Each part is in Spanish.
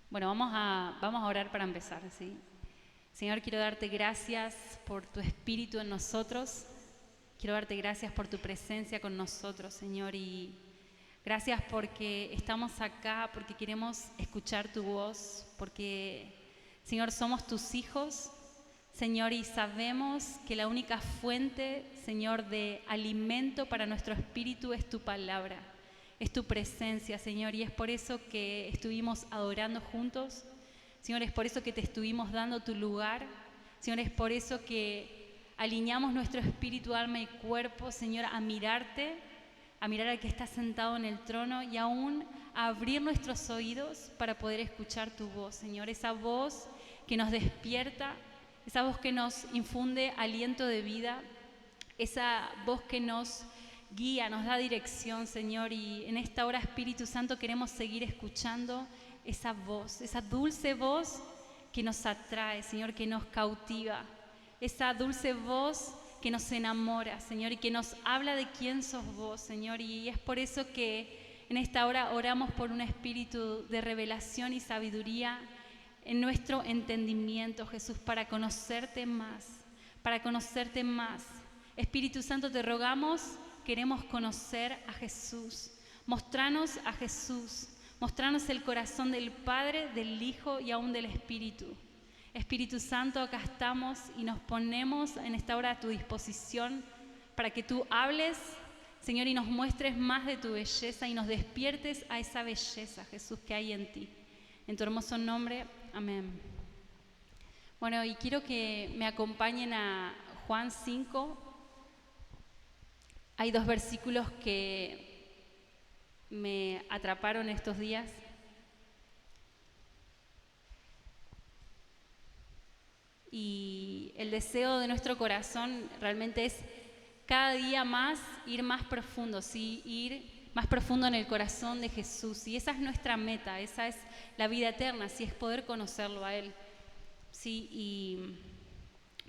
Bueno, vamos a orar para empezar, ¿sí? Señor, quiero darte gracias por tu espíritu en nosotros. Quiero darte gracias por tu presencia con nosotros, Señor, y gracias porque estamos acá, porque queremos escuchar tu voz, porque, Señor, somos tus hijos, Señor, y sabemos que la única fuente, Señor, de alimento para nuestro espíritu es tu palabra, es tu presencia, Señor, y es por eso que estuvimos adorando juntos. Señor, es por eso que te estuvimos dando tu lugar. Señor, es por eso que alineamos nuestro espíritu, alma y cuerpo, Señor, a mirarte, a mirar al que está sentado en el trono y aún a abrir nuestros oídos para poder escuchar tu voz, Señor. Esa voz que nos despierta, esa voz que nos infunde aliento de vida, esa voz que nos guía, nos da dirección, Señor. Y en esta hora, Espíritu Santo, queremos seguir escuchando esa voz, esa dulce voz que nos atrae, Señor, que nos cautiva, esa dulce voz que nos enamora, Señor, y que nos habla de quién sos vos, Señor. Y es por eso que en esta hora oramos por un espíritu de revelación y sabiduría en nuestro entendimiento, Jesús, para conocerte más, para conocerte más. Espíritu Santo, te rogamos, queremos conocer a Jesús. Mostranos a Jesús. Mostranos el corazón del Padre, del Hijo y aún del Espíritu. Espíritu Santo, acá estamos y nos ponemos en esta hora a tu disposición para que tú hables, Señor, y nos muestres más de tu belleza y nos despiertes a esa belleza, Jesús, que hay en ti. En tu hermoso nombre, amén. Bueno, y quiero que me acompañen a Juan 5. Hay dos versículos que me atraparon estos días. Y el deseo de nuestro corazón realmente es cada día más ir más profundo, ¿sí? Ir más profundo en el corazón de Jesús. Y esa es nuestra meta, esa es la vida eterna, ¿sí? Es poder conocerlo a Él, ¿sí? Y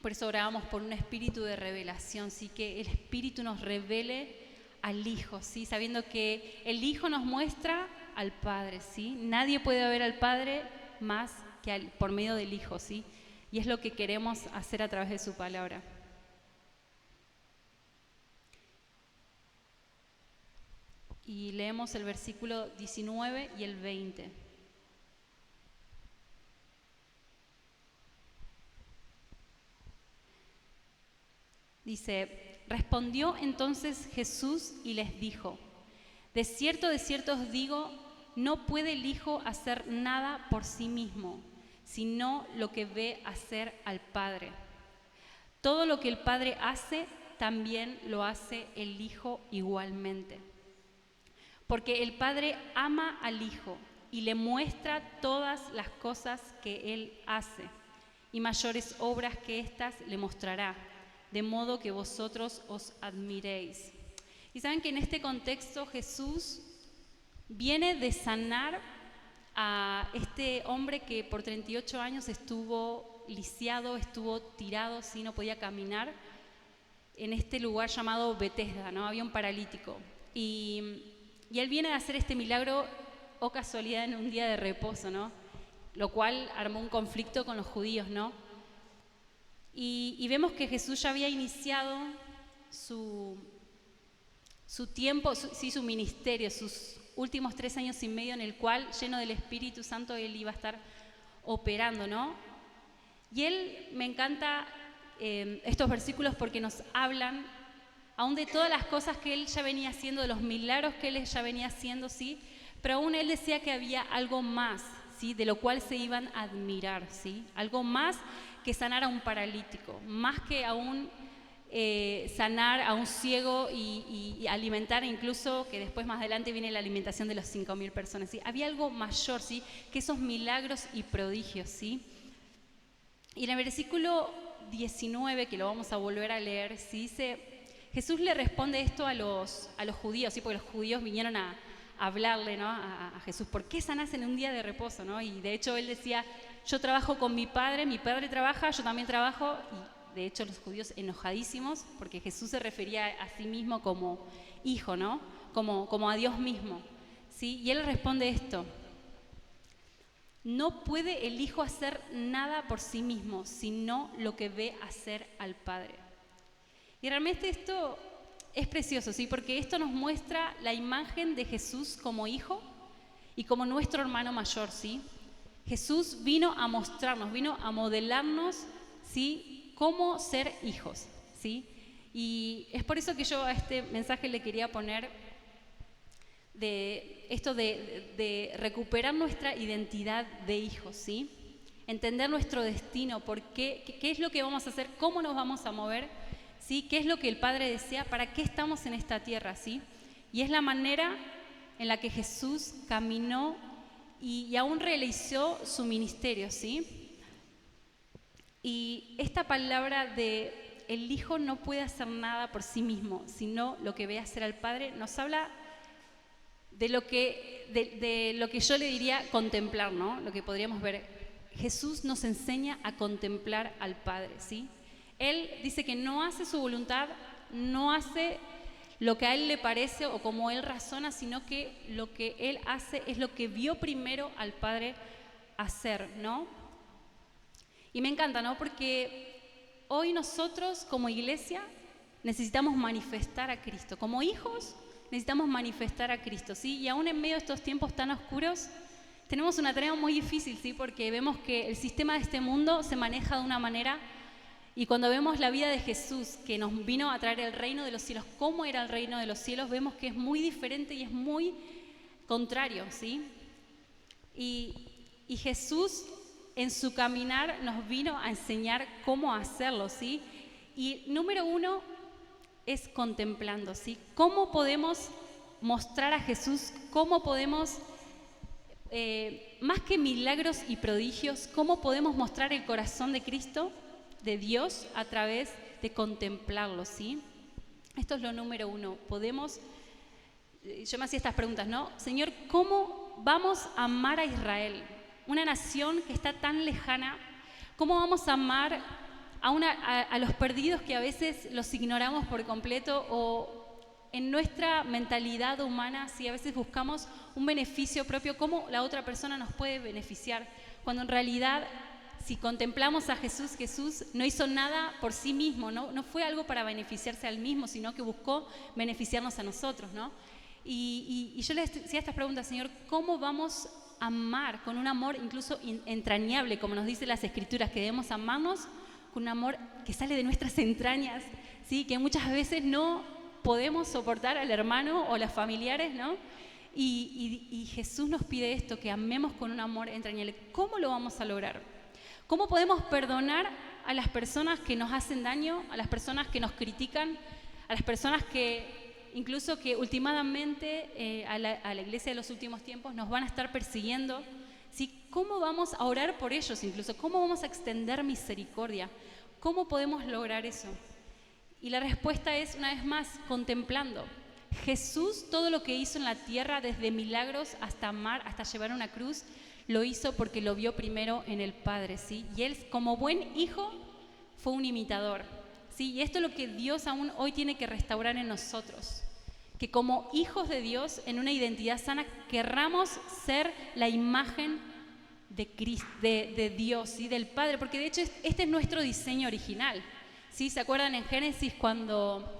por eso orábamos por un espíritu de revelación, ¿sí? Que el Espíritu nos revele al Hijo, ¿sí? Sabiendo que el Hijo nos muestra al Padre, ¿sí? Nadie puede ver al Padre más que por medio del Hijo, ¿sí? Y es lo que queremos hacer a través de su palabra. Y leemos el versículo 19 y el 20. Dice: respondió entonces Jesús y les dijo: de cierto os digo, no puede el Hijo hacer nada por sí mismo, sino lo que ve hacer al Padre. Todo lo que el Padre hace, también lo hace el Hijo igualmente. Porque el Padre ama al Hijo y le muestra todas las cosas que Él hace, y mayores obras que éstas le mostrará, de modo que vosotros os admiréis. Y saben que en este contexto Jesús viene de sanar a este hombre que por 38 años estuvo lisiado, estuvo tirado, ¿sí? No podía caminar, en este lugar llamado Betesda, ¿no? Había un paralítico. Y él viene a hacer este milagro, o casualidad, en un día de reposo, ¿no? Lo cual armó un conflicto con los judíos, ¿no? Y vemos que Jesús ya había iniciado su tiempo, su ministerio, sus últimos 3 años y medio, en el cual, lleno del Espíritu Santo, Él iba a estar operando, ¿no? Y Él, me encanta estos versículos porque nos hablan aún de todas las cosas que Él ya venía haciendo, de los milagros que Él ya venía haciendo, ¿sí? Pero aún Él decía que había algo más, ¿sí? De lo cual se iban a admirar, ¿sí? Algo más que sanar a un paralítico, más que aún sanar a un ciego y alimentar, incluso que después más adelante viene la alimentación de los 5.000 personas, ¿sí? Había algo mayor, ¿sí? Que esos milagros y prodigios, ¿sí? Y en el versículo 19, que lo vamos a volver a leer, ¿sí? Dice: Jesús le responde esto a los judíos, ¿sí? Porque los judíos vinieron a hablarle, ¿no? a Jesús: ¿por qué sanás en un día de reposo, ¿no? Y de hecho él decía: yo trabajo con mi padre trabaja, yo también trabajo. Y de hecho los judíos enojadísimos, porque Jesús se refería a sí mismo como hijo, ¿no? Como a Dios mismo, ¿sí? Y él responde esto: no puede el Hijo hacer nada por sí mismo, sino lo que ve hacer al Padre. Y realmente esto es precioso, ¿sí? Porque esto nos muestra la imagen de Jesús como Hijo y como nuestro hermano mayor, ¿sí? Jesús vino a mostrarnos, vino a modelarnos, ¿sí?, cómo ser hijos, ¿sí? Y es por eso que yo a este mensaje le quería poner de esto de recuperar nuestra identidad de hijos, ¿sí? Entender nuestro destino, qué es lo que vamos a hacer, cómo nos vamos a mover, ¿sí? ¿Qué es lo que el Padre desea? ¿Para qué estamos en esta tierra? ¿Sí? Y es la manera en la que Jesús caminó y aún realizó su ministerio, ¿sí? Y esta palabra de el Hijo no puede hacer nada por sí mismo, sino lo que ve hacer al Padre, nos habla de lo que yo le diría contemplar, ¿no? Lo que podríamos ver. Jesús nos enseña a contemplar al Padre, ¿sí? Él dice que no hace su voluntad, no hace lo que a él le parece o como él razona, sino que lo que él hace es lo que vio primero al Padre hacer, ¿no? Y me encanta, ¿no? Porque hoy nosotros como iglesia necesitamos manifestar a Cristo. Como hijos necesitamos manifestar a Cristo, ¿sí? Y aún en medio de estos tiempos tan oscuros tenemos una tarea muy difícil, ¿sí? Porque vemos que el sistema de este mundo se maneja de una manera. Y cuando vemos la vida de Jesús, que nos vino a traer el reino de los cielos, cómo era el reino de los cielos, vemos que es muy diferente y es muy contrario, ¿sí? Y Jesús en su caminar nos vino a enseñar cómo hacerlo, ¿sí? Y número uno es contemplando, ¿sí? ¿Cómo podemos mostrar a Jesús? ¿Cómo podemos, más que milagros y prodigios, cómo podemos mostrar el corazón de Cristo, de Dios, a través de contemplarlo, ¿sí? Esto es lo número uno. Podemos, yo me hacía estas preguntas, ¿no? Señor, ¿cómo vamos a amar a Israel? Una nación que está tan lejana. ¿Cómo vamos a amar a los perdidos que a veces los ignoramos por completo o en nuestra mentalidad humana, si a veces buscamos un beneficio propio, cómo la otra persona nos puede beneficiar? Cuando en realidad, si contemplamos a Jesús, Jesús no hizo nada por sí mismo, no fue algo para beneficiarse a él mismo, sino que buscó beneficiarnos a nosotros, ¿no? Y yo le hacía estas preguntas, Señor, ¿cómo vamos a amar con un amor incluso entrañable, como nos dicen las Escrituras, que debemos amarnos con un amor que sale de nuestras entrañas, ¿sí? Que muchas veces no podemos soportar al hermano o a los familiares, ¿no? Y Jesús nos pide esto, que amemos con un amor entrañable. ¿Cómo lo vamos a lograr? ¿Cómo podemos perdonar a las personas que nos hacen daño, a las personas que nos critican, a las personas que incluso que últimamente a la iglesia de los últimos tiempos nos van a estar persiguiendo? ¿Sí? ¿Cómo vamos a orar por ellos incluso? ¿Cómo vamos a extender misericordia? ¿Cómo podemos lograr eso? Y la respuesta es, una vez más, contemplando. Jesús, todo lo que hizo en la tierra, desde milagros hasta amar, hasta llevar una cruz, lo hizo porque lo vio primero en el Padre, ¿sí? Y él, como buen hijo, fue un imitador, ¿sí? Y esto es lo que Dios aún hoy tiene que restaurar en nosotros. Que como hijos de Dios, en una identidad sana, querramos ser la imagen de Cristo, de Dios, ¿sí? Del Padre, porque de hecho este es nuestro diseño original, ¿sí? ¿Se acuerdan en Génesis cuando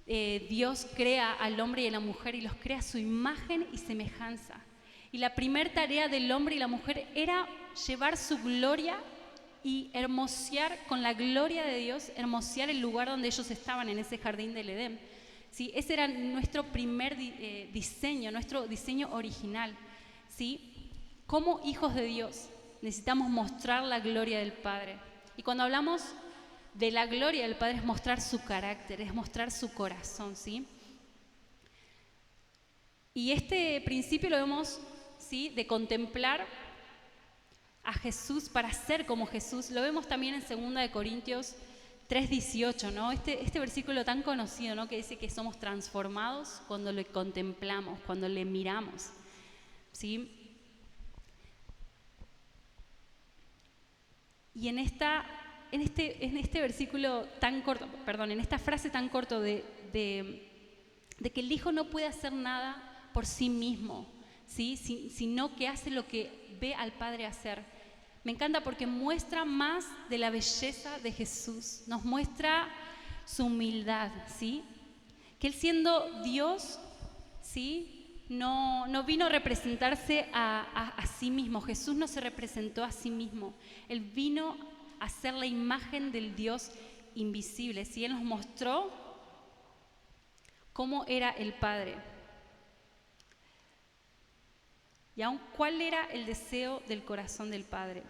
Dios crea al hombre y a la mujer y los crea a su imagen y semejanza? Y la primera tarea del hombre y la mujer era llevar su gloria y hermosear con la gloria de Dios, hermosear el lugar donde ellos estaban, en ese jardín del Edén. ¿Sí? Ese era nuestro primer diseño, nuestro diseño original, ¿sí? Como hijos de Dios necesitamos mostrar la gloria del Padre. Y cuando hablamos de la gloria del Padre es mostrar su carácter, es mostrar su corazón, ¿sí? Y este principio lo vemos, ¿sí?, de contemplar a Jesús para ser como Jesús. Lo vemos también en 2 Corintios 3:18, ¿no? Este versículo tan conocido, ¿no?, que dice que somos transformados cuando le contemplamos, cuando le miramos, ¿sí? Y en este versículo tan corto, perdón, en esta frase tan corta de que el Hijo no puede hacer nada por sí mismo, ¿sí?, sino que hace lo que ve al Padre hacer. Me encanta porque muestra más de la belleza de Jesús, nos muestra su humildad, ¿sí? Que Él siendo Dios, ¿sí? No vino a representarse a sí mismo. Jesús no se representó a sí mismo. Él vino a ser la imagen del Dios invisible, ¿sí? Él nos mostró cómo era el Padre. Y aún cuál era el deseo del corazón del Padre.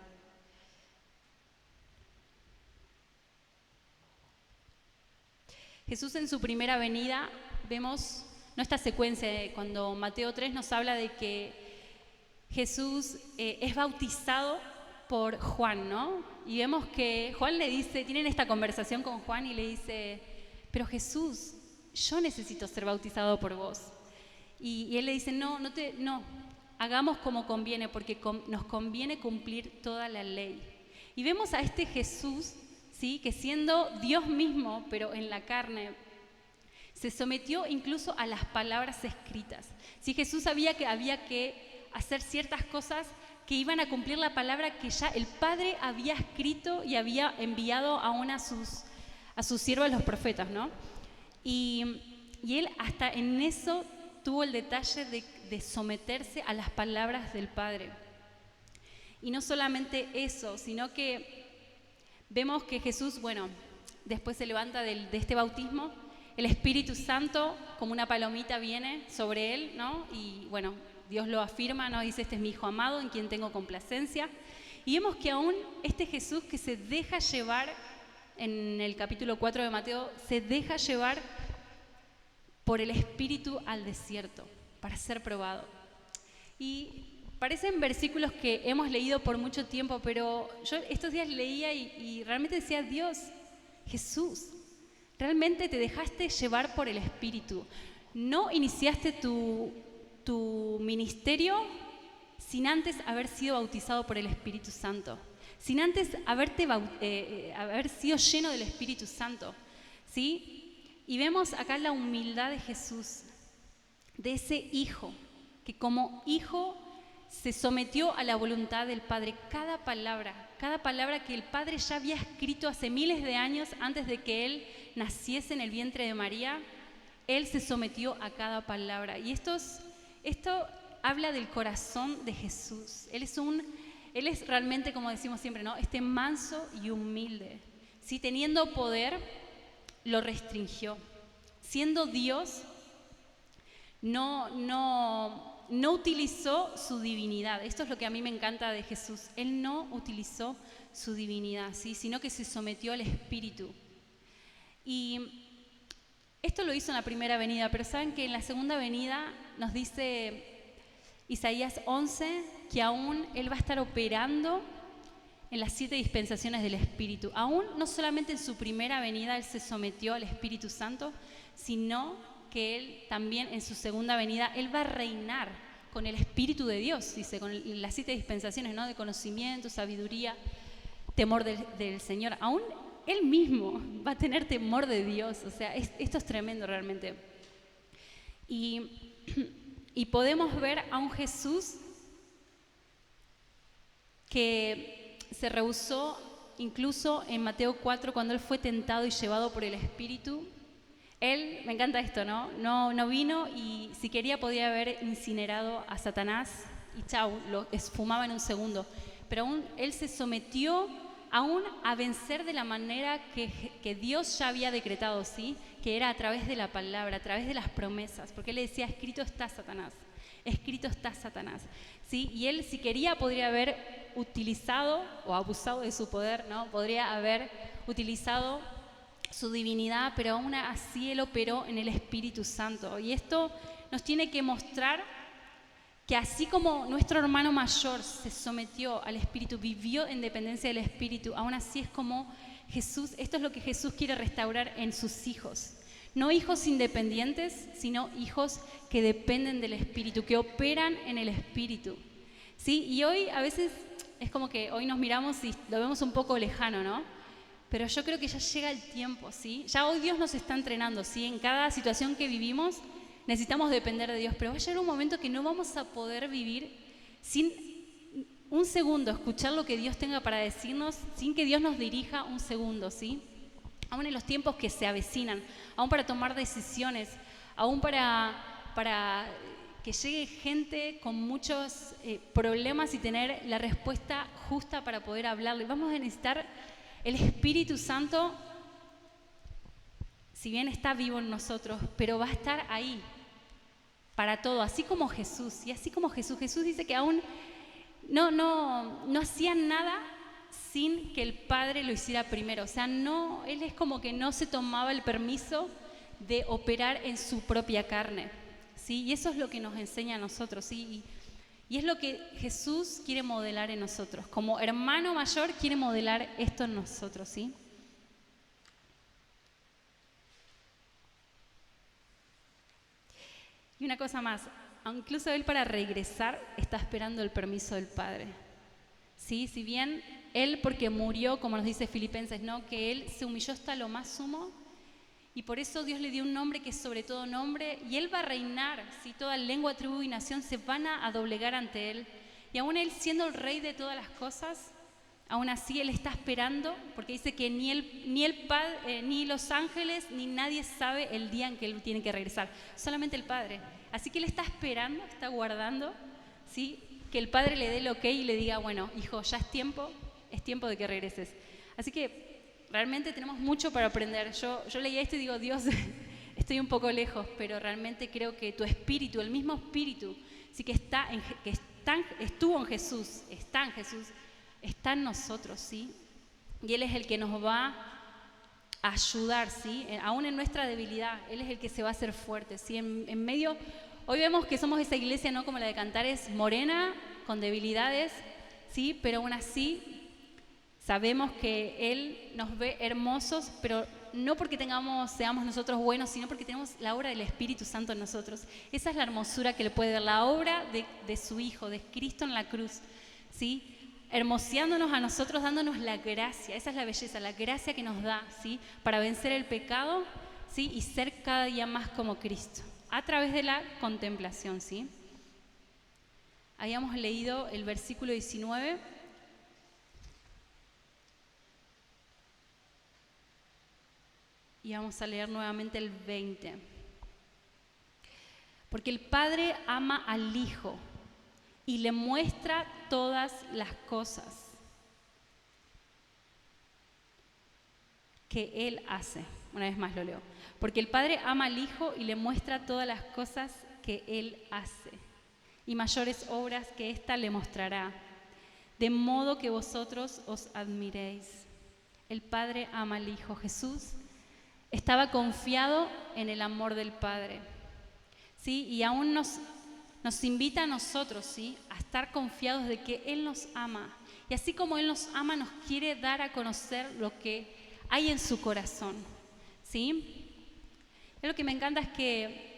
Jesús en su primera venida, vemos esta secuencia cuando Mateo 3 nos habla de que Jesús es bautizado por Juan, ¿no? Y vemos que Juan le dice, tienen esta conversación con Juan y le dice, pero Jesús, yo necesito ser bautizado por vos. Y él le dice, no, hagamos como conviene, porque nos conviene cumplir toda la ley. Y vemos a este Jesús, ¿sí? Que siendo Dios mismo, pero en la carne, se sometió incluso a las palabras escritas. ¿Sí? Jesús sabía que había que hacer ciertas cosas que iban a cumplir la palabra que ya el Padre había escrito y había enviado aún a sus siervos los profetas, ¿no? Y él hasta en eso tuvo el detalle de someterse a las palabras del Padre. Y no solamente eso, sino que vemos que Jesús, después se levanta de este bautismo, el Espíritu Santo como una palomita viene sobre él, ¿no? Y Dios lo afirma, ¿no? Dice, este es mi Hijo amado en quien tengo complacencia. Y vemos que aún este Jesús que se deja llevar, en el capítulo 4 de Mateo, se deja llevar por el Espíritu al desierto para ser probado. Y parecen versículos que hemos leído por mucho tiempo, pero yo estos días leía y realmente decía, Dios, Jesús, realmente te dejaste llevar por el Espíritu. No iniciaste tu ministerio sin antes haber sido bautizado por el Espíritu Santo, sin antes haber sido lleno del Espíritu Santo, ¿sí? Y vemos acá la humildad de Jesús, de ese Hijo, que como Hijo se sometió a la voluntad del Padre. Cada palabra que el Padre ya había escrito hace miles de años antes de que Él naciese en el vientre de María, Él se sometió a cada palabra. Y esto habla del corazón de Jesús. Él es realmente, como decimos siempre, ¿no? Manso y humilde. ¿Sí? Teniendo poder, lo restringió. Siendo Dios, no utilizó su divinidad. Esto es lo que a mí me encanta de Jesús. Él no utilizó su divinidad, ¿sí? Sino que se sometió al Espíritu. Y esto lo hizo en la primera venida, pero saben que en la segunda venida nos dice Isaías 11 que aún Él va a estar operando en las 7 dispensaciones del Espíritu. Aún no solamente en su primera venida Él se sometió al Espíritu Santo, sino que Él también en su segunda venida, Él va a reinar con el Espíritu de Dios, dice, con las 7 dispensaciones, ¿no? De conocimiento, sabiduría, temor del Señor. Aún Él mismo va a tener temor de Dios. O sea, esto es tremendo realmente. Y podemos ver a un Jesús que se rehusó incluso en Mateo 4 cuando Él fue tentado y llevado por el Espíritu. Él, me encanta esto, ¿no? No vino y si quería podía haber incinerado a Satanás y chau, lo esfumaba en un segundo. Pero aún Él se sometió aún a vencer de la manera que Dios ya había decretado, ¿sí? Que era a través de la palabra, a través de las promesas. Porque Él le decía, escrito está Satanás, escrito está Satanás, ¿sí? Y Él, si quería, podría haber utilizado o abusado de su poder, ¿no? Podría haber utilizado su divinidad, pero aún así Él operó en el Espíritu Santo. Y esto nos tiene que mostrar que así como nuestro hermano mayor se sometió al Espíritu, vivió en dependencia del Espíritu, aún así es como Jesús, esto es lo que Jesús quiere restaurar en sus hijos. No hijos independientes, sino hijos que dependen del Espíritu, que operan en el Espíritu, ¿sí? Y hoy a veces es como que hoy nos miramos y lo vemos un poco lejano, ¿no? Pero yo creo que ya llega el tiempo, ¿sí? Ya hoy Dios nos está entrenando, ¿sí? En cada situación que vivimos necesitamos depender de Dios, pero va a llegar un momento que no vamos a poder vivir sin un segundo, escuchar lo que Dios tenga para decirnos sin que Dios nos dirija un segundo, ¿sí? Aún en los tiempos que se avecinan, aún para tomar decisiones, aún para que llegue gente con muchos problemas y tener la respuesta justa para poder hablarle. Vamos a necesitar el Espíritu Santo, si bien está vivo en nosotros, pero va a estar ahí para todo, así como Jesús. Y así como Jesús dice que aún no hacían nada sin que el Padre lo hiciera primero. O sea, él es como que no se tomaba el permiso de operar en su propia carne, ¿sí? Y eso es lo que nos enseña a nosotros, ¿sí? Y es lo que Jesús quiere modelar en nosotros. Como hermano mayor quiere modelar esto en nosotros, ¿sí? Y una cosa más, incluso él para regresar está esperando el permiso del Padre, ¿sí? Si bien él, porque murió, como nos dice Filipenses, ¿no? Que él se humilló hasta lo más sumo, y por eso Dios le dio un nombre que es sobre todo nombre, y él va a reinar, ¿sí? Toda lengua, tribu y nación se van a doblegar ante él, y aún él siendo el rey de todas las cosas, aún así él está esperando, porque dice que ni los ángeles ni nadie sabe el día en que él tiene que regresar, solamente el Padre. Así que él está esperando, está guardando, ¿sí? Que el Padre le dé el ok y le diga, bueno, hijo, ya es tiempo de que regreses. Así que realmente tenemos mucho para aprender. Yo leía esto y digo, Dios, estoy un poco lejos, pero realmente creo que tu espíritu, el mismo espíritu, sí que estuvo en Jesús, está en nosotros, ¿sí? Y Él es el que nos va a ayudar, ¿sí? Aún en nuestra debilidad, Él es el que se va a hacer fuerte, ¿sí? En medio, hoy vemos que somos esa iglesia, ¿no? Como la de Cantares, morena, con debilidades, ¿sí? Pero aún así sabemos que Él nos ve hermosos, pero no porque seamos nosotros buenos, sino porque tenemos la obra del Espíritu Santo en nosotros. Esa es la hermosura que le puede dar, la obra de su Hijo, de Cristo en la cruz, ¿sí? Hermoseándonos a nosotros, dándonos la gracia. Esa es la belleza, la gracia que nos da, ¿sí? Para vencer el pecado, ¿sí? Y ser cada día más como Cristo, a través de la contemplación, ¿sí? Habíamos leído el versículo 19. Y vamos a leer nuevamente el 20. Porque el Padre ama al Hijo y le muestra todas las cosas que Él hace. Una vez más lo leo. Porque el Padre ama al Hijo y le muestra todas las cosas que Él hace. Y mayores obras que ésta le mostrará, de modo que vosotros os admiréis. El Padre ama al Hijo. Jesús estaba confiado en el amor del Padre, ¿sí? Y aún nos invita a nosotros, ¿sí? A estar confiados de que Él nos ama. Y así como Él nos ama, nos quiere dar a conocer lo que hay en su corazón, ¿sí? Y lo que me encanta es que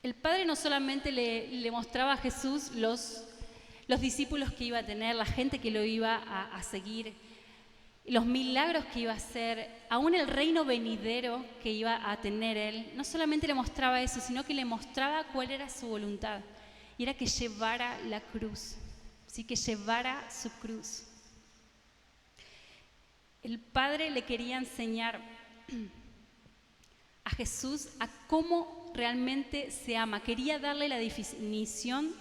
el Padre no solamente le mostraba a Jesús los discípulos que iba a tener, la gente que lo iba a seguir, los milagros que iba a hacer, aún el reino venidero que iba a tener Él. No solamente le mostraba eso, sino que le mostraba cuál era su voluntad. Y era que llevara la cruz, ¿sí? Que llevara su cruz. El Padre le quería enseñar a Jesús a cómo realmente se ama. Quería darle la definición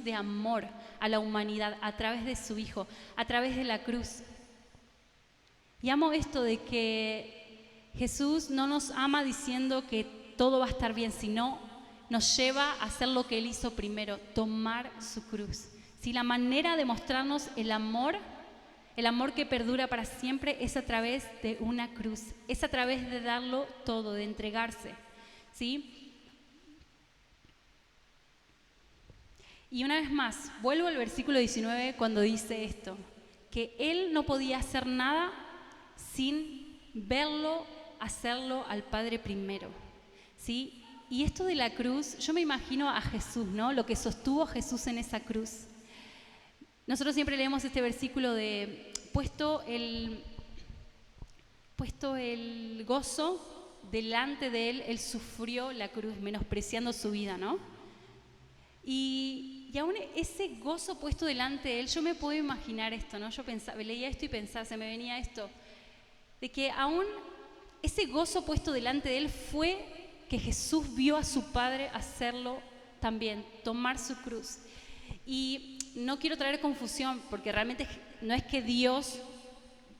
de amor a la humanidad a través de su Hijo, a través de la cruz. Y amo esto de que Jesús no nos ama diciendo que todo va a estar bien, sino nos lleva a hacer lo que Él hizo primero, tomar su cruz. Si la manera de mostrarnos el amor que perdura para siempre, es a través de una cruz, es a través de darlo todo, de entregarse, ¿sí? Y una vez más, vuelvo al versículo 19 cuando dice esto, que Él no podía hacer nada sin verlo, hacerlo al Padre primero, ¿sí? Y esto de la cruz, yo me imagino a Jesús, ¿no? Lo que sostuvo a Jesús en esa cruz. Nosotros siempre leemos este versículo de puesto el gozo delante de Él, Él sufrió la cruz, menospreciando su vida, ¿no? Y y aún ese gozo puesto delante de él, yo me puedo imaginar esto, ¿no? Yo pensaba, leía esto y pensaba, se me venía esto, de que aún ese gozo puesto delante de él fue que Jesús vio a su Padre hacerlo también, tomar su cruz. Y no quiero traer confusión, porque realmente no es que Dios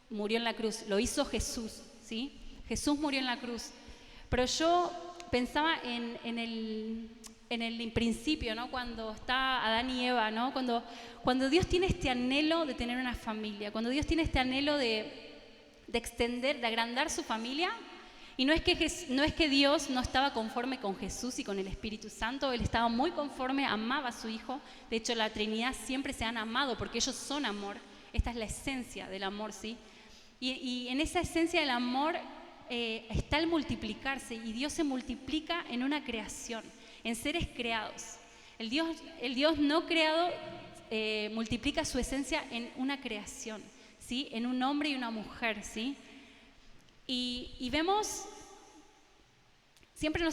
murió en la cruz, lo hizo Jesús, ¿sí? Jesús murió en la cruz. Pero yo pensaba en el principio, ¿no? Cuando está Adán y Eva, ¿no? Cuando Dios tiene este anhelo de tener una familia, cuando Dios tiene este anhelo de extender, de agrandar su familia, y no es que Dios no estaba conforme con Jesús y con el Espíritu Santo, Él estaba muy conforme, amaba a su Hijo. De hecho, la Trinidad siempre se han amado porque ellos son amor. Esta es la esencia del amor, ¿sí? Y en esa esencia del amor está el multiplicarse, y Dios se multiplica en una creación, en seres creados. El Dios no creado multiplica su esencia en una creación, ¿sí? En un hombre y una mujer, ¿sí? Y vemos, siempre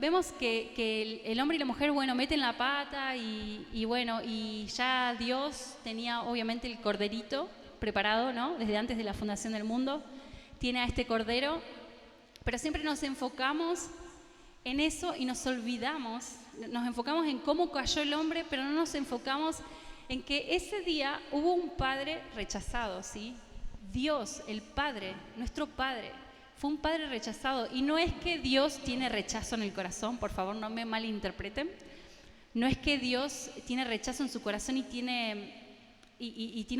vemos que el hombre y la mujer, bueno, meten la pata y bueno, y ya Dios tenía obviamente el corderito preparado, ¿no? Desde antes de la fundación del mundo, tiene a este cordero, pero siempre nos enfocamos en eso y nos olvidamos, nos enfocamos en cómo cayó el hombre, pero no nos enfocamos en que ese día hubo un padre rechazado, ¿sí? Dios, el Padre, nuestro Padre, fue un Padre rechazado. Y no es que Dios tiene rechazo en el corazón, por favor, no me malinterpreten. No es que Dios tiene rechazo en su corazón y tiene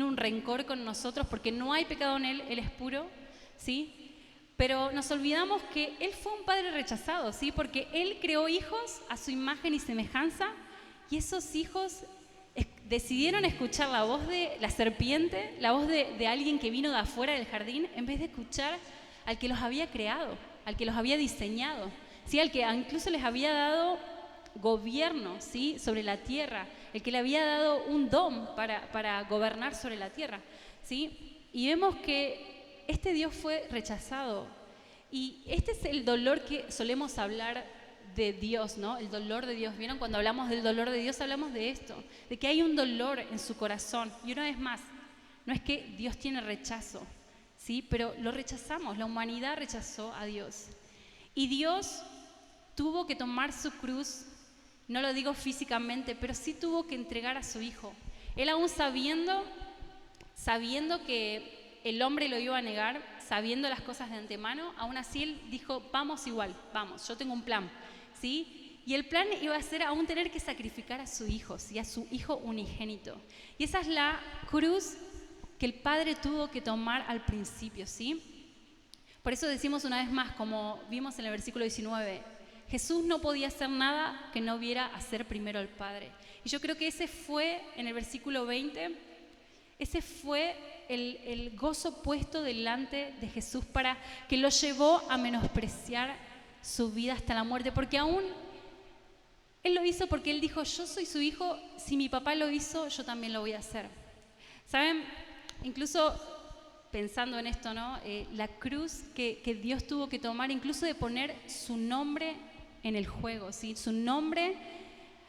un rencor con nosotros, porque no hay pecado en Él, Él es puro, ¿sí? Pero nos olvidamos que Él fue un Padre rechazado, ¿sí? Porque Él creó hijos a su imagen y semejanza, y esos hijos decidieron escuchar la voz de la serpiente, la voz de alguien que vino de afuera del jardín, en vez de escuchar al que los había creado, al que los había diseñado, ¿sí? Al que incluso les había dado gobierno, ¿sí? Sobre la tierra, el que le había dado un don para gobernar sobre la tierra, ¿sí? Y vemos que este Dios fue rechazado, y este es el dolor que solemos hablar de Dios, ¿no? El dolor de Dios. ¿Vieron? Cuando hablamos del dolor de Dios, hablamos de esto, de que hay un dolor en su corazón. Y una vez más, no es que Dios tiene rechazo, ¿sí? Pero lo rechazamos, la humanidad rechazó a Dios. Y Dios tuvo que tomar su cruz, no lo digo físicamente, pero sí tuvo que entregar a su Hijo. Él aún sabiendo que el hombre lo iba a negar, sabiendo las cosas de antemano, aún así Él dijo, vamos igual, vamos, yo tengo un plan, ¿sí? Y el plan iba a ser aún tener que sacrificar a su Hijo, ¿sí? A su Hijo unigénito. Y esa es la cruz que el Padre tuvo que tomar al principio, ¿sí? Por eso decimos una vez más, como vimos en el versículo 19, Jesús no podía hacer nada que no viera hacer primero al Padre. Y yo creo que ese fue, en el versículo 20, ese fue el gozo puesto delante de Jesús, para que lo llevó a menospreciar su vida hasta la muerte, porque aún Él lo hizo porque Él dijo, yo soy su Hijo, si mi papá lo hizo, yo también lo voy a hacer. ¿Saben? Incluso pensando en esto, ¿no? La cruz que Dios tuvo que tomar, incluso de poner su nombre en el juego, ¿sí? Su nombre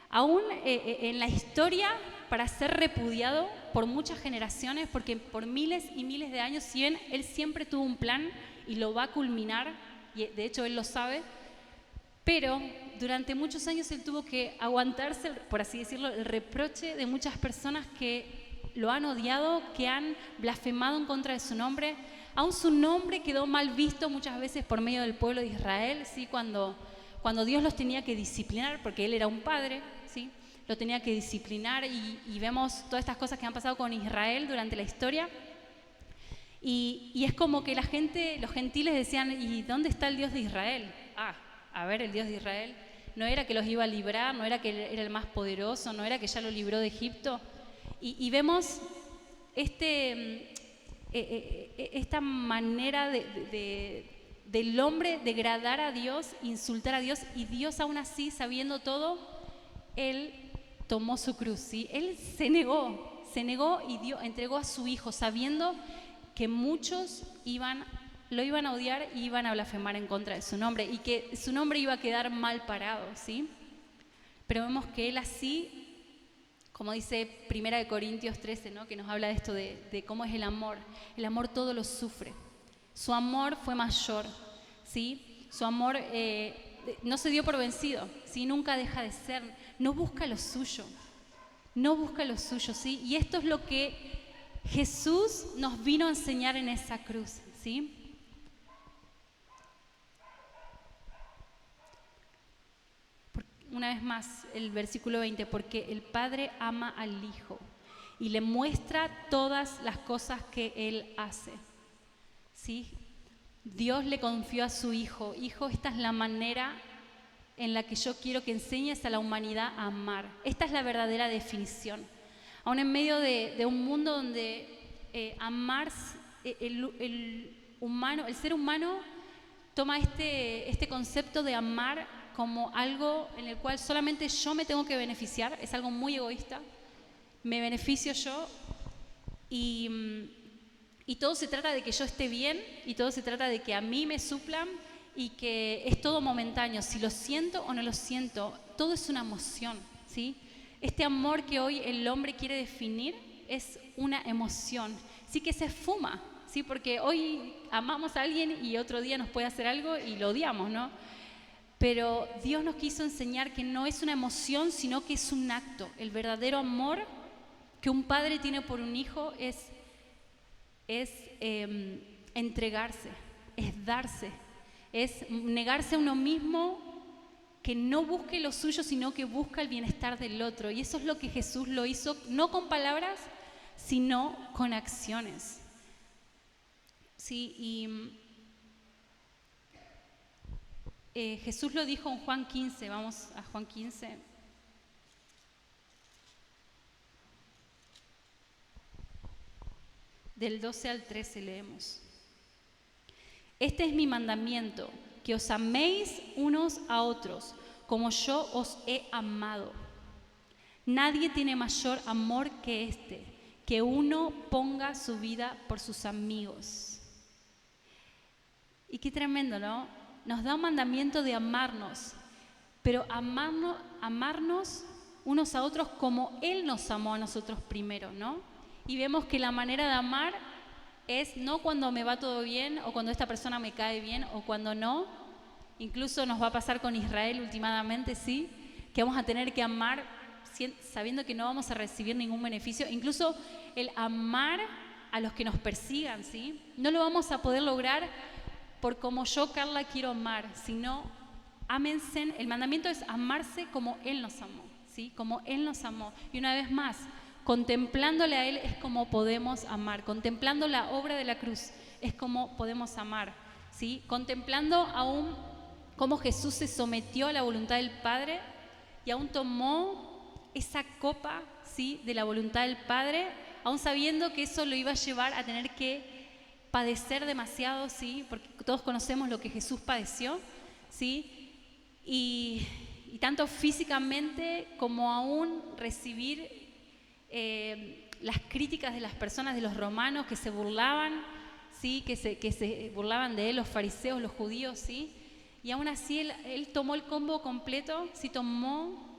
aún en la historia, para ser repudiado por muchas generaciones, porque por miles y miles de años, si bien Él siempre tuvo un plan y lo va a culminar, y de hecho Él lo sabe, pero durante muchos años Él tuvo que aguantarse, por así decirlo, el reproche de muchas personas que lo han odiado, que han blasfemado en contra de su nombre. Aún su nombre quedó mal visto muchas veces por medio del pueblo de Israel, ¿sí? Cuando Dios los tenía que disciplinar, porque Él era un padre, ¿sí? Lo tenía que disciplinar, y vemos todas estas cosas que han pasado con Israel durante la historia. Y es como que los gentiles decían, ¿y dónde está el Dios de Israel? A ver, el Dios de Israel no era que los iba a librar, no era que era el más poderoso, no era que ya lo libró de Egipto. Y vemos esta manera del hombre degradar a Dios, insultar a Dios, y Dios aún así, sabiendo todo, Él tomó su cruz, ¿sí? Él se negó y entregó a su Hijo, sabiendo que muchos lo iban a odiar y iban a blasfemar en contra de su nombre, y que su nombre iba a quedar mal parado, ¿sí? Pero vemos que Él así, como dice 1 Corintios 13, ¿no? Que nos habla de esto de cómo es el amor. El amor todo lo sufre. Su amor fue mayor, ¿sí? Su amor no se dio por vencido, ¿sí? Nunca deja de ser, no busca lo suyo, no busca lo suyo, ¿sí? Y esto es lo que Jesús nos vino a enseñar en esa cruz, ¿sí? Una vez más, el versículo 20, porque el Padre ama al Hijo y le muestra todas las cosas que Él hace, ¿sí? Dios le confió a su Hijo, Hijo, esta es la manera en la que yo quiero que enseñes a la humanidad a amar. Esta es la verdadera definición. Aún en medio de un mundo donde amar, el ser humano toma este concepto de amar como algo en el cual solamente yo me tengo que beneficiar, es algo muy egoísta, me beneficio yo y todo se trata de que yo esté bien y todo se trata de que a mí me suplan y que es todo momentáneo, si lo siento o no lo siento, todo es una emoción, ¿sí? Este amor que hoy el hombre quiere definir es una emoción, sí que se esfuma, ¿sí? Porque hoy amamos a alguien y otro día nos puede hacer algo y lo odiamos, ¿no? Pero Dios nos quiso enseñar que no es una emoción, sino que es un acto. El verdadero amor que un padre tiene por un hijo es entregarse, es darse, es negarse a uno mismo, que no busque lo suyo, sino que busca el bienestar del otro. Y eso es lo que Jesús lo hizo, no con palabras, sino con acciones. Sí, y Jesús lo dijo en Juan 15, vamos a Juan 15. Del 12 al 13 leemos. Este es mi mandamiento, que os améis unos a otros, como yo os he amado. Nadie tiene mayor amor que este, que uno ponga su vida por sus amigos. Y qué tremendo, ¿no? Nos da un mandamiento de amarnos, pero amarnos unos a otros como Él nos amó a nosotros primero, ¿no? Y vemos que la manera de amar es no cuando me va todo bien o cuando esta persona me cae bien o cuando no. Incluso nos va a pasar con Israel últimamente, ¿sí? Que vamos a tener que amar sabiendo que no vamos a recibir ningún beneficio. Incluso el amar a los que nos persigan, ¿sí? No lo vamos a poder lograr por como yo, Carla, quiero amar, sino ámense. El mandamiento es amarse como Él nos amó, ¿sí? Como Él nos amó. Y una vez más, contemplándole a Él es como podemos amar. Contemplando la obra de la cruz es como podemos amar, ¿sí? Contemplando aún cómo Jesús se sometió a la voluntad del Padre y aún tomó esa copa, ¿sí? De la voluntad del Padre, aún sabiendo que eso lo iba a llevar a tener que padecer demasiado, ¿sí? Porque todos conocemos lo que Jesús padeció, ¿sí? Y tanto físicamente como aún recibir las críticas de las personas, de los romanos que se burlaban, ¿sí? Que se burlaban de Él, los fariseos, los judíos, ¿sí? Y aún así él tomó el combo completo, ¿sí?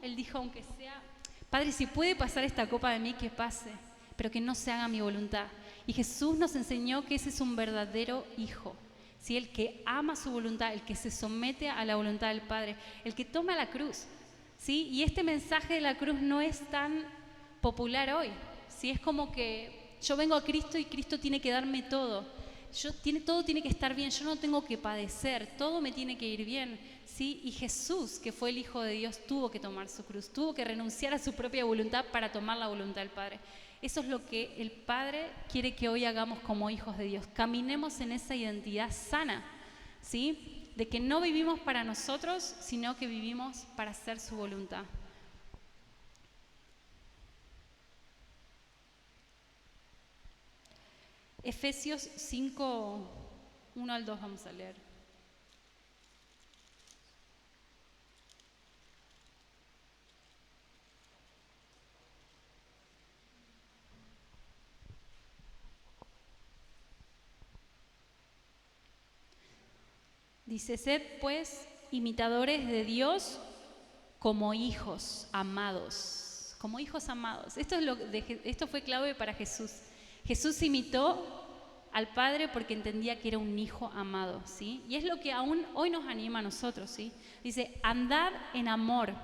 Él dijo, aunque sea, Padre, si puede pasar esta copa de mí, que pase, pero que no se haga mi voluntad. Y Jesús nos enseñó que ese es un verdadero hijo, ¿sí? El que ama su voluntad, el que se somete a la voluntad del Padre, el que toma la cruz, ¿sí? Y este mensaje de la cruz no es tan popular hoy, ¿sí? Es como que yo vengo a Cristo y Cristo tiene que darme todo. Todo tiene que estar bien, yo no tengo que padecer, todo me tiene que ir bien, ¿sí? Y Jesús, que fue el Hijo de Dios, tuvo que tomar su cruz, tuvo que renunciar a su propia voluntad para tomar la voluntad del Padre. Eso es lo que el Padre quiere que hoy hagamos como hijos de Dios. Caminemos en esa identidad sana, ¿sí? De que no vivimos para nosotros, sino que vivimos para hacer su voluntad. Efesios 5, 1 al 2 vamos a leer. Dice, sed pues imitadores de Dios como hijos amados. como hijos amados. Esto fue clave para Jesús. Jesús imitó al Padre porque entendía que era un hijo amado, ¿sí? Y es lo que aún hoy nos anima a nosotros, ¿sí? Dice, andad en amor,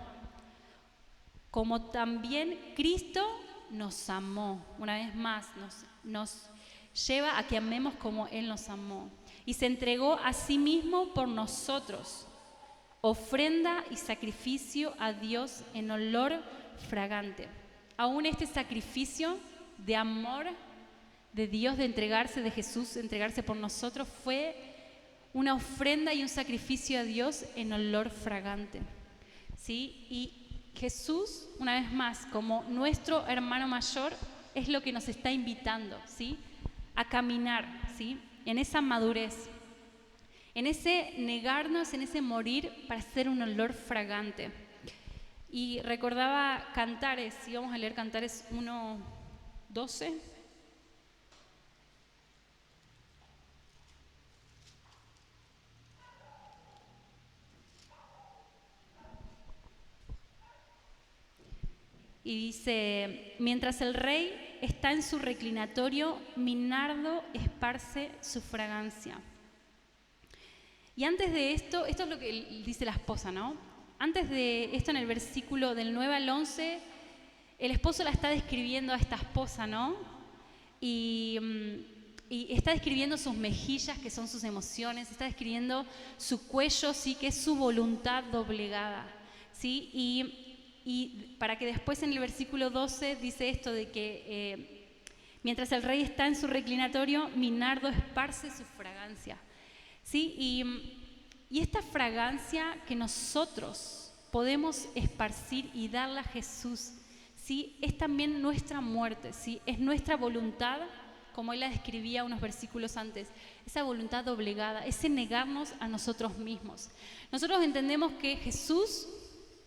como también Cristo nos amó. Una vez más, nos lleva a que amemos como Él nos amó. Y se entregó a sí mismo por nosotros, ofrenda y sacrificio a Dios en olor fragante. Aún este sacrificio de amor de Dios, de entregarse, de Jesús, de entregarse por nosotros, fue una ofrenda y un sacrificio a Dios en olor fragante, ¿sí? Y Jesús, una vez más, como nuestro hermano mayor, es lo que nos está invitando, ¿sí? A caminar, ¿sí? En esa madurez, en ese negarnos, en ese morir para ser un olor fragante. Y recordaba Cantares, y vamos a leer Cantares 1:12. Y dice, mientras el rey está en su reclinatorio, mi nardo esparce su fragancia. Y antes de esto es lo que dice la esposa, ¿no? Antes de esto, en el versículo del 9 al 11, el esposo la está describiendo a esta esposa, ¿no? Y está describiendo sus mejillas, que son sus emociones, está describiendo su cuello, ¿sí? Que es su voluntad doblegada, ¿sí? Y para que después en el versículo 12 dice esto de que mientras el rey está en su reclinatorio, mi nardo esparce su fragancia, ¿sí? Y esta fragancia que nosotros podemos esparcir y darle a Jesús, ¿sí? Es también nuestra muerte, ¿sí? Es nuestra voluntad, como él la describía unos versículos antes, esa voluntad doblegada, ese negarnos a nosotros mismos. Nosotros entendemos que Jesús,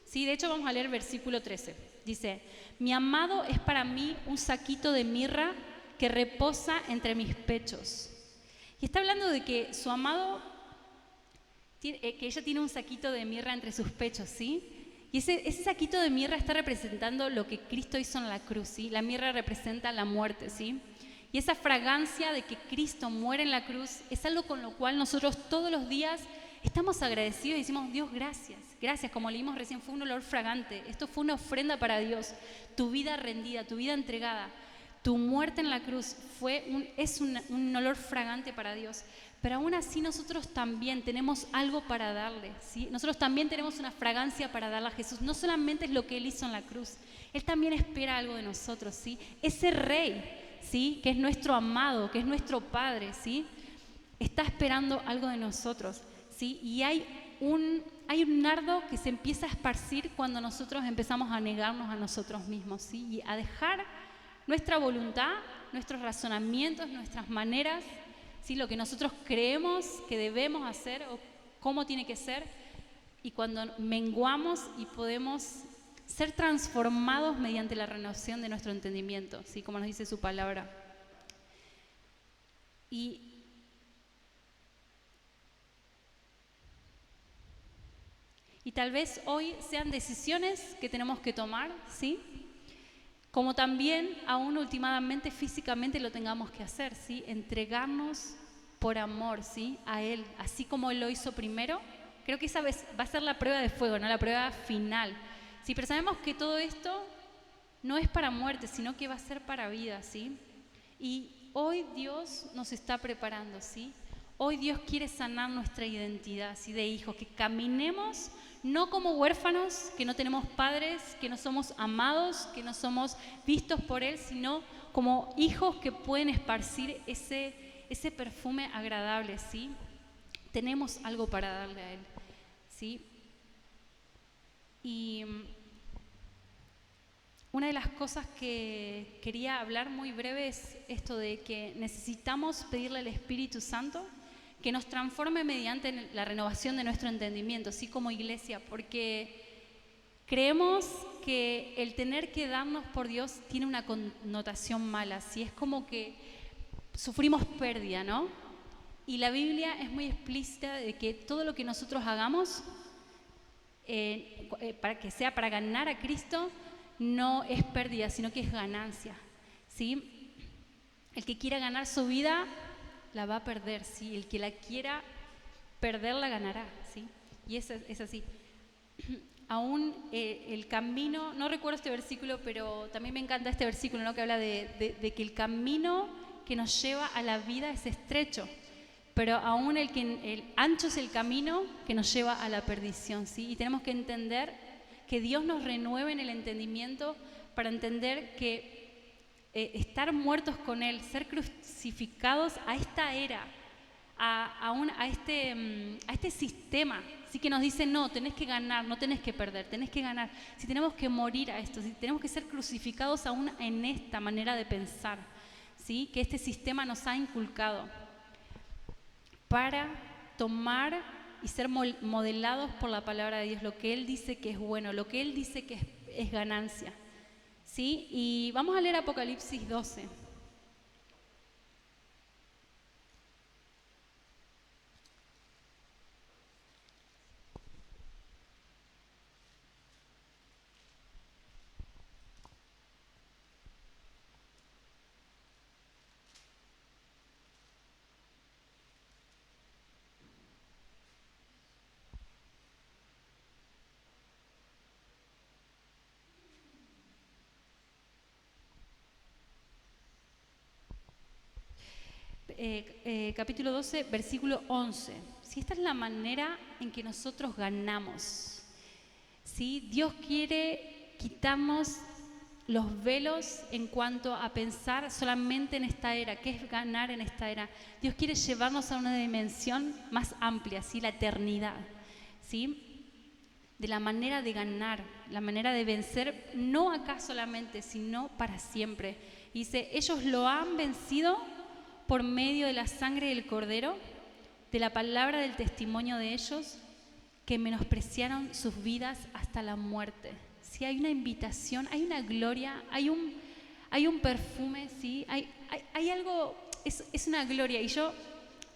sí, de hecho vamos a leer versículo 13. Dice, mi amado es para mí un saquito de mirra que reposa entre mis pechos. Y está hablando de que su amado, que ella tiene un saquito de mirra entre sus pechos, ¿sí? Y ese saquito de mirra está representando lo que Cristo hizo en la cruz, ¿sí? La mirra representa la muerte, ¿sí? Y esa fragancia de que Cristo muere en la cruz es algo con lo cual nosotros todos los días estamos agradecidos y decimos, Dios, gracias, gracias. Como leímos recién, fue un olor fragante. Esto fue una ofrenda para Dios. Tu vida rendida, tu vida entregada, tu muerte en la cruz es un olor fragante para Dios. Pero aún así nosotros también tenemos algo para darle, ¿sí? Nosotros también tenemos una fragancia para darle a Jesús. No solamente es lo que Él hizo en la cruz, Él también espera algo de nosotros, ¿sí? Ese Rey, ¿sí? Que es nuestro amado, que es nuestro Padre, ¿sí? Está esperando algo de nosotros, ¿sí? Y hay un nardo que se empieza a esparcir cuando nosotros empezamos a negarnos a nosotros mismos, ¿sí? Y a dejar nuestra voluntad, nuestros razonamientos, nuestras maneras, ¿sí? Lo que nosotros creemos que debemos hacer o cómo tiene que ser, y cuando menguamos y podemos ser transformados mediante la renovación de nuestro entendimiento, ¿sí? Como nos dice su palabra. Y tal vez hoy sean decisiones que tenemos que tomar, ¿sí? Como también aún últimamente físicamente lo tengamos que hacer, ¿sí? Entregarnos por amor, ¿sí? A Él, así como Él lo hizo primero. Creo que esa vez va a ser la prueba de fuego, ¿no? La prueba final, ¿sí? Pero sabemos que todo esto no es para muerte, sino que va a ser para vida, ¿sí? Y hoy Dios nos está preparando, ¿sí? Hoy Dios quiere sanar nuestra identidad, ¿sí? De hijos, que caminemos no como huérfanos, que no tenemos padres, que no somos amados, que no somos vistos por Él, sino como hijos que pueden esparcir ese perfume agradable, ¿sí? Tenemos algo para darle a Él, ¿sí? Y una de las cosas que quería hablar muy breve es esto de que necesitamos pedirle al Espíritu Santo que nos transforme mediante la renovación de nuestro entendimiento, así como iglesia, porque creemos que el tener que darnos por Dios tiene una connotación mala, ¿sí? Es como que sufrimos pérdida, ¿no? Y la Biblia es muy explícita de que todo lo que nosotros hagamos, para que sea para ganar a Cristo, no es pérdida, sino que es ganancia, ¿sí? El que quiera ganar su vida, la va a perder, ¿sí? El que la quiera perder, la ganará, ¿sí? Y eso es así. Aún el camino, no recuerdo este versículo, pero también me encanta este versículo, ¿no? Que habla de que el camino que nos lleva a la vida es estrecho, pero aún el ancho es el camino que nos lleva a la perdición, ¿sí? Y tenemos que entender que Dios nos renueve en el entendimiento para entender que estar muertos con Él, ser crucificados a esta era, a este sistema, sí, que nos dice, no, tenés que ganar, no tenés que perder, tenés que ganar. Si tenemos que morir a esto, si tenemos que ser crucificados aún en esta manera de pensar, ¿sí? Que este sistema nos ha inculcado, para tomar y ser modelados por la palabra de Dios, lo que Él dice que es bueno, lo que Él dice que es ganancia, ¿sí? Y vamos a leer Apocalipsis 12. Capítulo 12, versículo 11. ¿Sí? Esta es la manera en que nosotros ganamos, ¿sí? Dios quiere quitarnos los velos en cuanto a pensar solamente en esta era, qué es ganar en esta era. Dios quiere llevarnos a una dimensión más amplia, ¿sí? La eternidad, ¿sí? De la manera de ganar, la manera de vencer, no acá solamente, sino para siempre. Y dice, ellos lo han vencido por medio de la sangre del Cordero, de la palabra del testimonio de ellos, que menospreciaron sus vidas hasta la muerte. ¿Sí? Hay una invitación, hay una gloria, hay un perfume, ¿sí? Hay algo, es una gloria. Y yo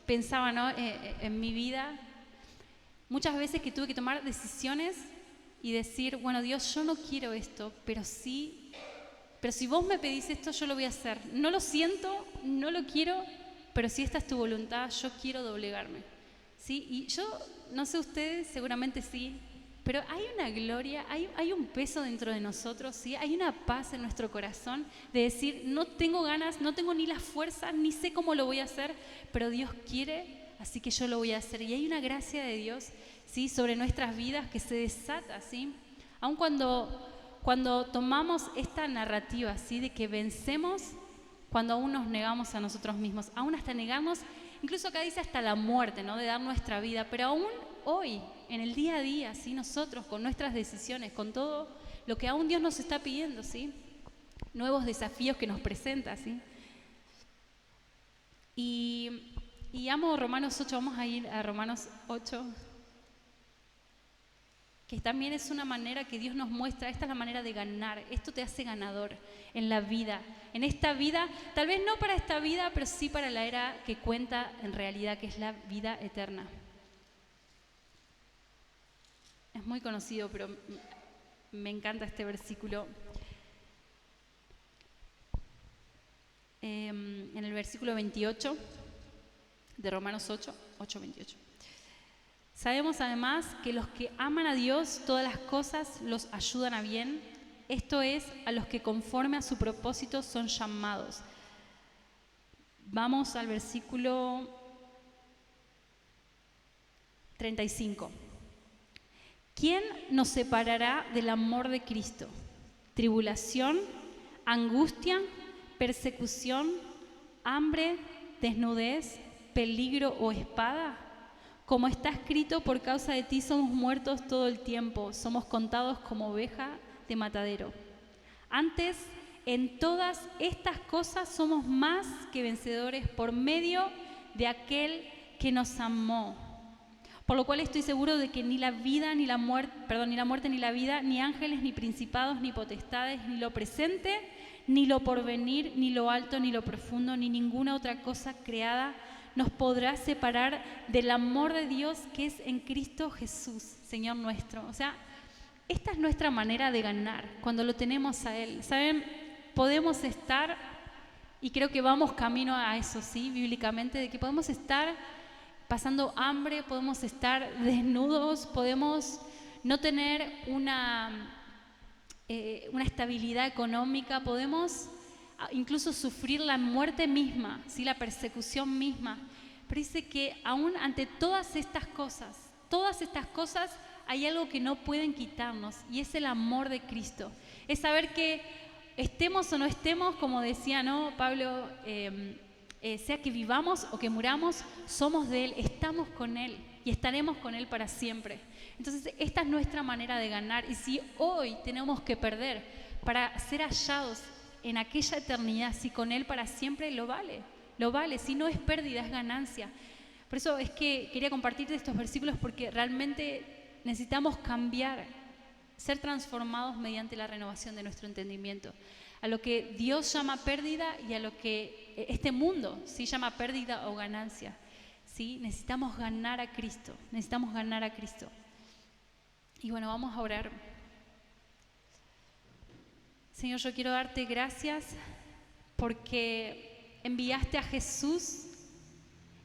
pensaba, ¿no? En mi vida, muchas veces que tuve que tomar decisiones y decir, bueno, Dios, yo no quiero esto, pero si vos me pedís esto, yo lo voy a hacer. No lo siento, no lo quiero, pero si esta es tu voluntad, yo quiero doblegarme, ¿sí? Y yo, no sé ustedes, seguramente sí, pero hay una gloria, hay un peso dentro de nosotros, ¿sí? Hay una paz en nuestro corazón de decir, no tengo ganas, no tengo ni la fuerza, ni sé cómo lo voy a hacer, pero Dios quiere, así que yo lo voy a hacer. Y hay una gracia de Dios, ¿sí? Sobre nuestras vidas que se desata, ¿sí? Aun cuando tomamos esta narrativa, ¿sí? De que vencemos cuando aún nos negamos a nosotros mismos, aún hasta negarnos, incluso acá dice hasta la muerte, ¿no? De dar nuestra vida, pero aún hoy, en el día a día, ¿sí? Nosotros con nuestras decisiones, con todo lo que aún Dios nos está pidiendo, ¿sí? Nuevos desafíos que nos presenta, ¿sí? Y amo Romanos 8, vamos a ir a Romanos 8, que también es una manera que Dios nos muestra, esta es la manera de ganar, esto te hace ganador en la vida, en esta vida, tal vez no para esta vida, pero sí para la era que cuenta en realidad, que es la vida eterna. Es muy conocido, pero me encanta este versículo. En el versículo 28 de Romanos 8, 28. Sabemos además que los que aman a Dios, todas las cosas los ayudan a bien, esto es, a los que conforme a su propósito son llamados. Vamos al versículo 35. ¿Quién nos separará del amor de Cristo? ¿Tribulación, angustia, persecución, hambre, desnudez, peligro o espada? Como está escrito, por causa de ti somos muertos todo el tiempo, somos contados como oveja de matadero. Antes, en todas estas cosas somos más que vencedores por medio de aquel que nos amó. Por lo cual estoy seguro de que ni la vida, ni la muerte, ni la vida, ni ángeles, ni principados, ni potestades, ni lo presente, ni lo porvenir, ni lo alto, ni lo profundo, ni ninguna otra cosa creada nos podrá separar del amor de Dios que es en Cristo Jesús, Señor nuestro. O sea, esta es nuestra manera de ganar cuando lo tenemos a Él. ¿Saben? Podemos estar, y creo que vamos camino a eso, ¿sí? Bíblicamente, de que podemos estar pasando hambre, podemos estar desnudos, podemos no tener una estabilidad económica, podemos incluso sufrir la muerte misma, ¿sí? La persecución misma. Pero dice que aún ante todas estas cosas, hay algo que no pueden quitarnos, y es el amor de Cristo. Es saber que estemos o no estemos, como decía, ¿no? Pablo, sea que vivamos o que muramos, somos de Él, estamos con Él y estaremos con Él para siempre. Entonces, esta es nuestra manera de ganar, y si hoy tenemos que perder para ser hallados en aquella eternidad, si con Él para siempre, lo vale, si no es pérdida, es ganancia. Por eso es que quería compartirte estos versículos, porque realmente necesitamos cambiar, ser transformados mediante la renovación de nuestro entendimiento, a lo que Dios llama pérdida y a lo que este mundo sí llama pérdida o ganancia. ¿Sí? Necesitamos ganar a Cristo, Y bueno, vamos a orar. Señor, yo quiero darte gracias porque enviaste a Jesús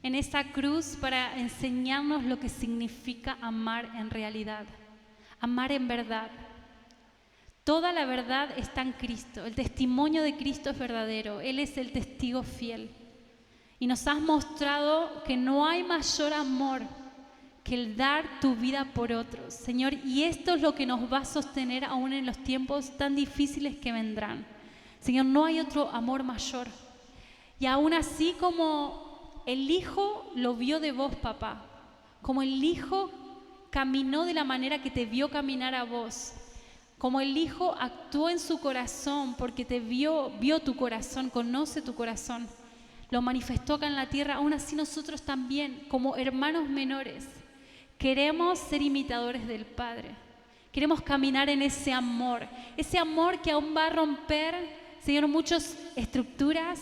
en esa cruz para enseñarnos lo que significa amar en realidad, amar en verdad. Toda la verdad está en Cristo, el testimonio de Cristo es verdadero, Él es el testigo fiel. Y nos has mostrado que no hay mayor amor que el dar tu vida por otros, Señor, y esto es lo que nos va a sostener aún en los tiempos tan difíciles que vendrán. Señor, no hay otro amor mayor. Y aún así, como el Hijo lo vio de vos, papá, como el Hijo caminó de la manera que te vio caminar a vos, como el Hijo actuó en su corazón porque te vio tu corazón, conoce tu corazón, lo manifestó acá en la tierra, aún así nosotros también, como hermanos menores, queremos ser imitadores del Padre. Queremos caminar en ese amor que aún va a romper, Señor, muchas estructuras,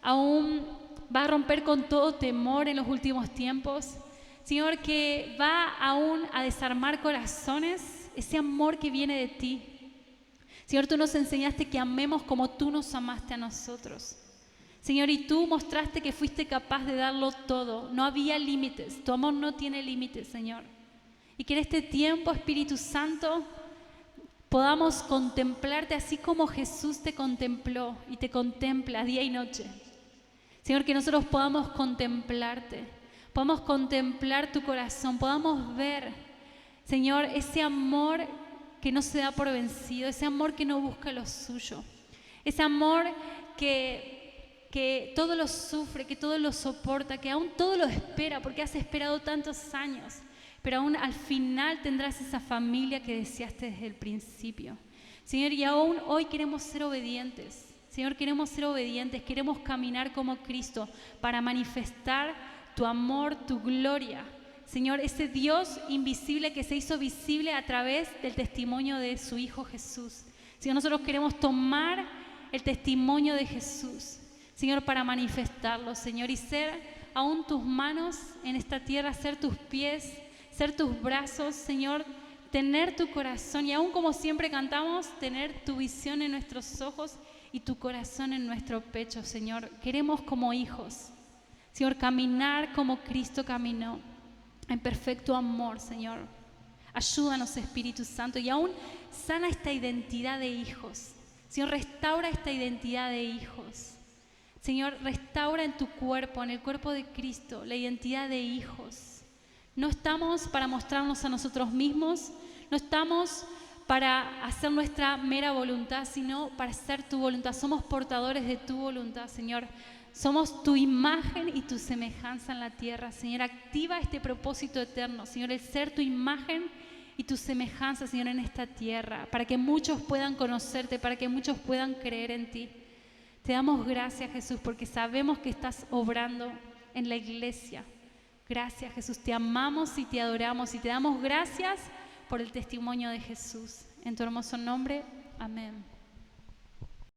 aún va a romper con todo temor en los últimos tiempos. Señor, que va aún a desarmar corazones, ese amor que viene de ti. Señor, tú nos enseñaste que amemos como tú nos amaste a nosotros. Señor, y tú mostraste que fuiste capaz de darlo todo. No había límites. Tu amor no tiene límites, Señor. Y que en este tiempo, Espíritu Santo, podamos contemplarte así como Jesús te contempló y te contempla día y noche. Señor, que nosotros podamos contemplarte, podamos contemplar tu corazón, podamos ver, Señor, ese amor que no se da por vencido, ese amor que no busca lo suyo, ese amor que todo lo sufre, que todo lo soporta, que aún todo lo espera, porque has esperado tantos años, pero aún al final tendrás esa familia que deseaste desde el principio. Señor, y aún hoy queremos ser obedientes. Señor, queremos ser obedientes, queremos caminar como Cristo para manifestar tu amor, tu gloria. Señor, ese Dios invisible que se hizo visible a través del testimonio de su Hijo Jesús. Señor, nosotros queremos tomar el testimonio de Jesús, Señor, para manifestarlo, Señor, y ser aún tus manos en esta tierra, ser tus pies, ser tus brazos, Señor, tener tu corazón y aún como siempre cantamos, tener tu visión en nuestros ojos y tu corazón en nuestro pecho, Señor. Queremos como hijos, Señor, caminar como Cristo caminó, en perfecto amor, Señor. Ayúdanos, Espíritu Santo, y aún sana esta identidad de hijos. Señor, restaura esta identidad de hijos. Señor, restaura en tu cuerpo, en el cuerpo de Cristo, la identidad de hijos. No estamos para mostrarnos a nosotros mismos, no estamos para hacer nuestra mera voluntad, sino para hacer tu voluntad. Somos portadores de tu voluntad, Señor. Somos tu imagen y tu semejanza en la tierra. Señor, activa este propósito eterno, Señor, el ser tu imagen y tu semejanza, Señor, en esta tierra, para que muchos puedan conocerte, para que muchos puedan creer en ti. Te damos gracias, Jesús, porque sabemos que estás obrando en la iglesia. Gracias, Jesús. Te amamos y te adoramos y te damos gracias por el testimonio de Jesús. En tu hermoso nombre, amén.